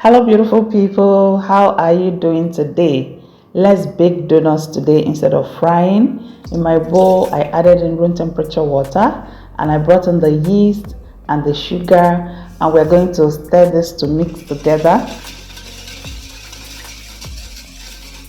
Hello beautiful people, how are you doing today? Let's bake donuts today instead of frying. In my bowl I added in room temperature water and I brought in the yeast and the sugar, and we're going to stir this to mix together.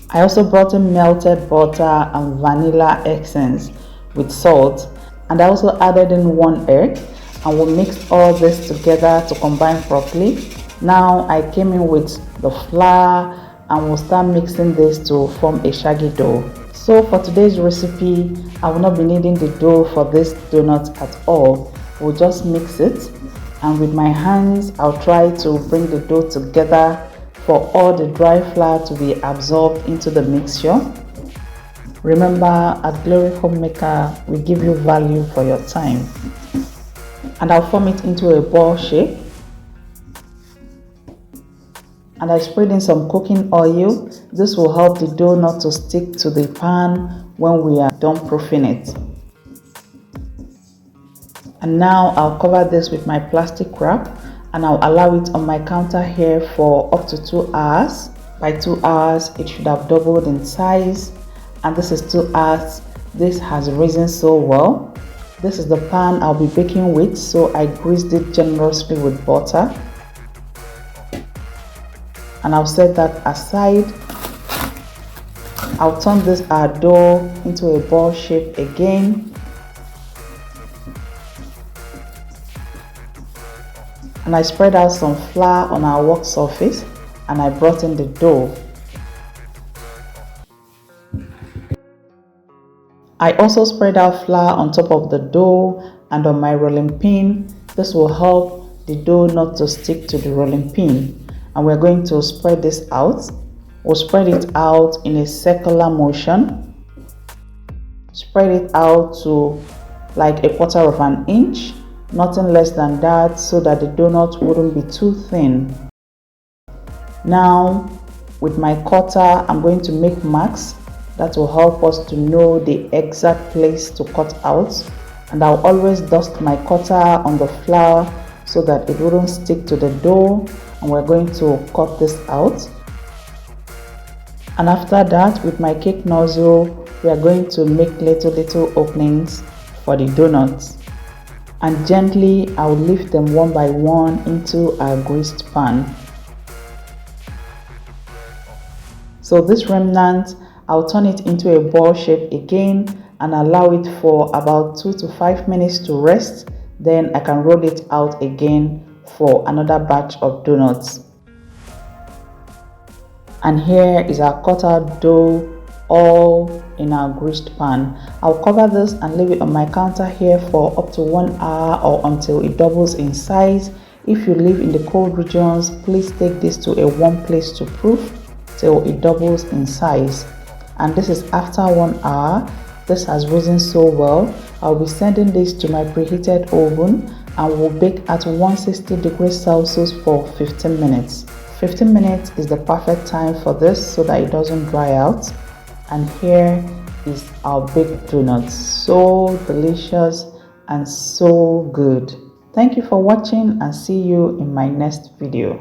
I also brought in melted butter and vanilla essence with salt, and I also added in 1 egg, and we'll mix all this together to combine properly. Now I came in with the flour and we'll start mixing this to form a shaggy dough. So for today's recipe, I will not be needing the dough for this donut at all. We'll just mix it, and with my hands I'll try to bring the dough together for all the dry flour to be absorbed into the mixture. Remember, at Glory Homemaker, we give you value for your time. And I'll form it into a ball shape. And I sprayed in some cooking oil. This will help the dough not to stick to the pan when we are done proofing it. And now I'll cover this with my plastic wrap, and I'll allow it on my counter here for up to 2 hours. By 2 hours, it should have doubled in size, and this is 2 hours. This has risen so well. This is the pan I'll be baking with, so I greased it generously with butter. And I'll set that aside. I'll turn this dough into a ball shape again. And I spread out some flour on our work surface, and I brought in the dough. I also spread out flour on top of the dough and on my rolling pin. This will help the dough not to stick to the rolling pin. And we're going to spread this out. We'll spread it out in a circular motion. Spread it out to like 1/4 inch, nothing less than that, so that the donut wouldn't be too thin. Now with my cutter, I'm going to make marks that will help us to know the exact place to cut out. And I'll always dust my cutter on the flour so that it wouldn't stick to the dough. And we're going to cut this out. And after that, with my cake nozzle, we are going to make little openings for the donuts, and gently I'll lift them one by one into our greased pan. So this remnant, I'll turn it into a ball shape again and allow it for about 2 to 5 minutes to rest. Then I can roll it out again for another batch of donuts. And here is our cut out dough, all in our greased pan. I'll cover this and leave it on my counter here for up to 1 hour or until it doubles in size. If you live in the cold regions, please take this to a warm place to proof till it doubles in size. And this is after 1 hour. This has risen so well. I'll be sending this to my preheated oven and will bake at 160 degrees Celsius for 15 minutes. 15 minutes is the perfect time for this so that it doesn't dry out. And here is our baked donuts. So delicious and so good. Thank you for watching, and see you in my next video.